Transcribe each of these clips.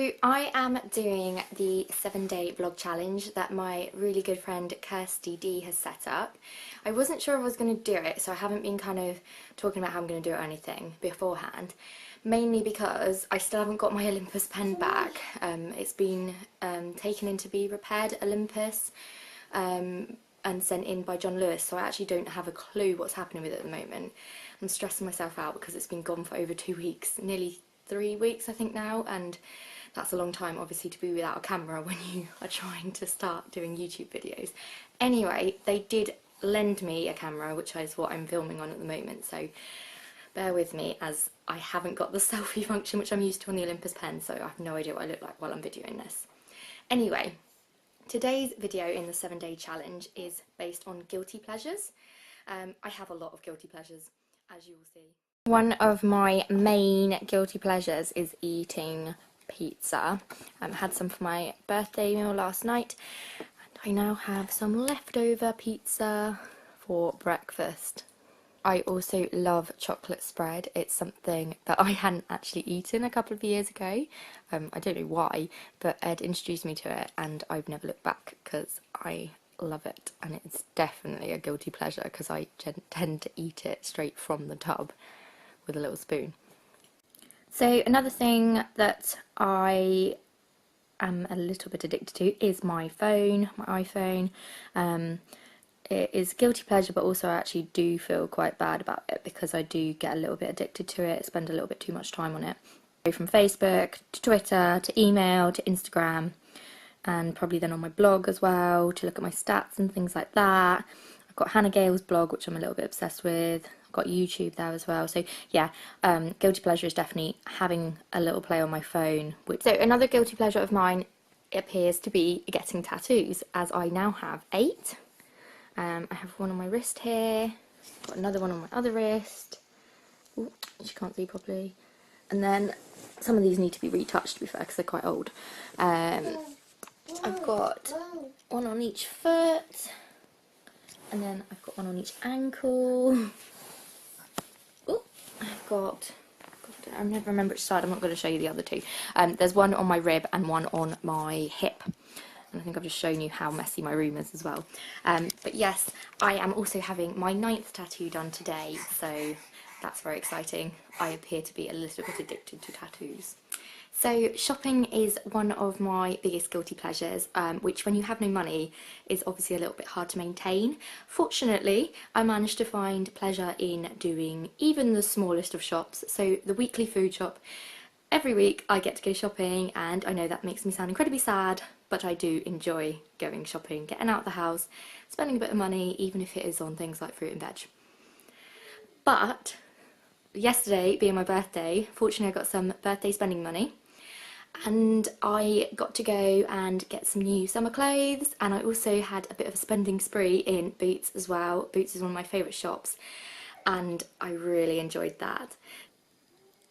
So I am doing the 7-day vlog challenge that my really good friend Kirsty D has set up. I wasn't sure if I was going to do it, so I haven't been kind of talking about how I'm going to do it or anything beforehand. Mainly because I still haven't got my Olympus pen back. It's been taken in to be repaired at Olympus and sent in by John Lewis, so I actually don't have a clue what's happening with it at the moment. I'm stressing myself out because it's been gone for over 2 weeks, nearly 3 weeks I think now, and that's a long time obviously to be without a camera when you are trying to start doing YouTube videos. Anyway, they did lend me a camera, which is what I'm filming on at the moment, so bear with me as I haven't got the selfie function which I'm used to on the Olympus pen, so I have no idea what I look like while I'm videoing this. Anyway, today's video in the 7-day challenge is based on guilty pleasures. I have a lot of guilty pleasures, as you will see. One of my main guilty pleasures is eating pizza. I had some for my birthday meal last night, and I now have some leftover pizza for breakfast. I also love chocolate spread. It's something that I hadn't actually eaten a couple of years ago. I don't know why, but Ed introduced me to it and I've never looked back because I love it, and it's definitely a guilty pleasure because I tend to eat it straight from the tub with a little spoon. So another thing that I am a little bit addicted to is my phone, my iPhone. It is guilty pleasure, but also I actually do feel quite bad about it because I do get a little bit addicted to it, spend a little bit too much time on it. Go from Facebook to Twitter to email to Instagram, and probably then on my blog as well to look at my stats and things like that. I've got Hannah Gale's blog, which I'm a little bit obsessed with. I've got YouTube there as well. So yeah, guilty pleasure is definitely having a little play on my phone. So another guilty pleasure of mine appears to be getting tattoos, as I now have 8. I have one on my wrist here, got another one on my other wrist. Ooh, you can't see properly. And then some of these need to be retouched, to be fair, because they're quite old. I've got one on each foot, and then I've got one on each ankle. Ooh, I've got, I never remember which side, I'm not going to show you the other two. There's one on my rib and one on my hip. And I think I've just shown you how messy my room is as well. But yes, I am also having my 9th tattoo done today, so that's very exciting. I appear to be a little bit addicted to tattoos. So shopping is one of my biggest guilty pleasures, which when you have no money is obviously a little bit hard to maintain. Fortunately, I managed to find pleasure in doing even the smallest of shops, so the weekly food shop. Every week I get to go shopping, and I know that makes me sound incredibly sad, but I do enjoy going shopping, getting out of the house, spending a bit of money, even if it is on things like fruit and veg. But yesterday, being my birthday, fortunately I got some birthday spending money, and I got to go and get some new summer clothes, and I also had a bit of a spending spree in Boots as well. Boots is one of my favourite shops, and I really enjoyed that.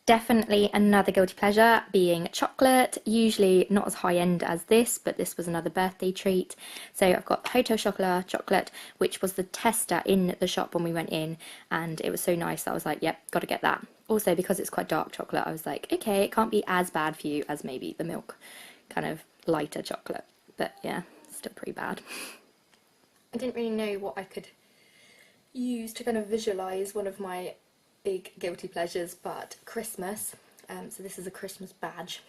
Definitely another guilty pleasure being chocolate, usually not as high end as this, but this was another birthday treat. So I've got Hotel chocolate, which was the tester in the shop when we went in, and it was so nice that I was like, yep, got to get that. Also, because it's quite dark chocolate, I was like, okay, it can't be as bad for you as maybe the milk, kind of lighter chocolate, but yeah, still pretty bad. I didn't really know what I could use to kind of visualise one of my big guilty pleasures, but Christmas. So this is a Christmas badge,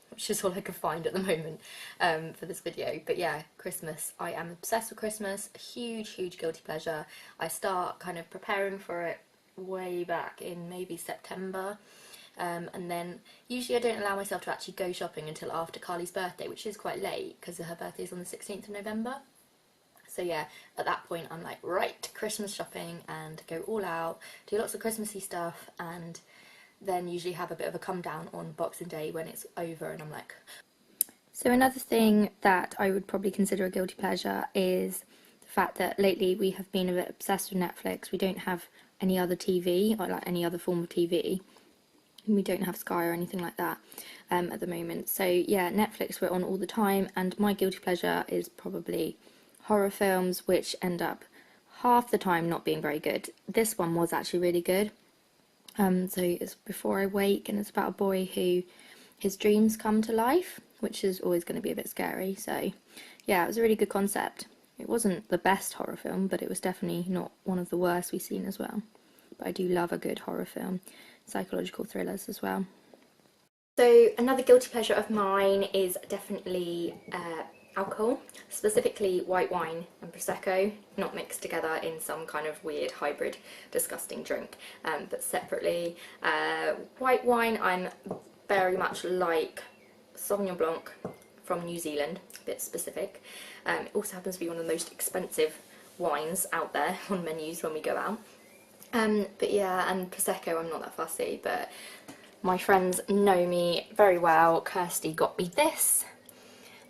which is all I could find at the moment for this video. But yeah, Christmas. I am obsessed with Christmas. A huge guilty pleasure. I start kind of preparing for it way back in maybe September. And then usually I don't allow myself to actually go shopping until after Carly's birthday, which is quite late because her birthday is on the 16th of November. So yeah, at that point I'm like, right, Christmas shopping, and go all out, do lots of Christmassy stuff, and then usually have a bit of a come down on Boxing Day when it's over and I'm like... So another thing that I would probably consider a guilty pleasure is the fact that lately we have been a bit obsessed with Netflix. We don't have any other TV, or like any other form of TV. We don't have Sky or anything like that at the moment. So yeah, Netflix we're on all the time, and my guilty pleasure is probably horror films, which end up half the time not being very good. This one was actually really good. So it's Before I Wake, and it's about a boy who his dreams come to life, which is always going to be a bit scary. So yeah, it was a really good concept. It wasn't the best horror film, but it was definitely not one of the worst we've seen as well. But I do love a good horror film, psychological thrillers as well. So another guilty pleasure of mine is definitely alcohol, specifically white wine and Prosecco, not mixed together in some kind of weird hybrid disgusting drink, but separately. White wine, I'm very much like Sauvignon Blanc from New Zealand, a bit specific. It also happens to be one of the most expensive wines out there on menus when we go out. But yeah, and Prosecco, I'm not that fussy, but my friends know me very well. Kirsty got me this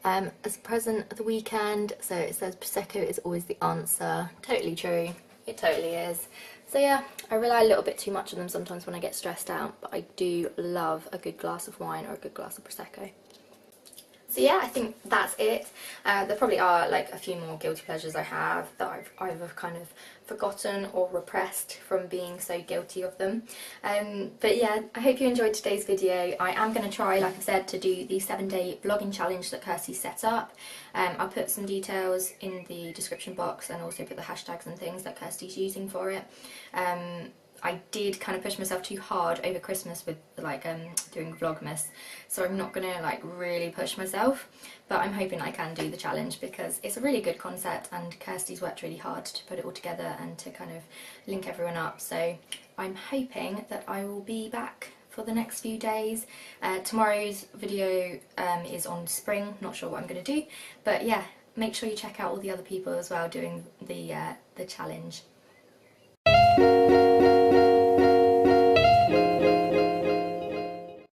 as a present at the weekend. So it says Prosecco is always the answer. Totally true. It totally is. So yeah, I rely a little bit too much on them sometimes when I get stressed out, but I do love a good glass of wine or a good glass of Prosecco. So yeah, I think that's it. There probably are like a few more guilty pleasures I have that I've either kind of forgotten or repressed from being so guilty of them. But yeah, I hope you enjoyed today's video. I am going to try, like I said, to do the 7-day vlogging challenge that Kirsty set up. I'll put some details in the description box and also put the hashtags and things that Kirsty's using for it. I did kind of push myself too hard over Christmas with like doing Vlogmas, so I'm not gonna like really push myself, but I'm hoping I can do the challenge because it's a really good concept and Kirsty's worked really hard to put it all together and to kind of link everyone up, so I'm hoping that I will be back for the next few days. Tomorrow's video is on spring, not sure what I'm gonna do, but yeah, make sure you check out all the other people as well doing the challenge.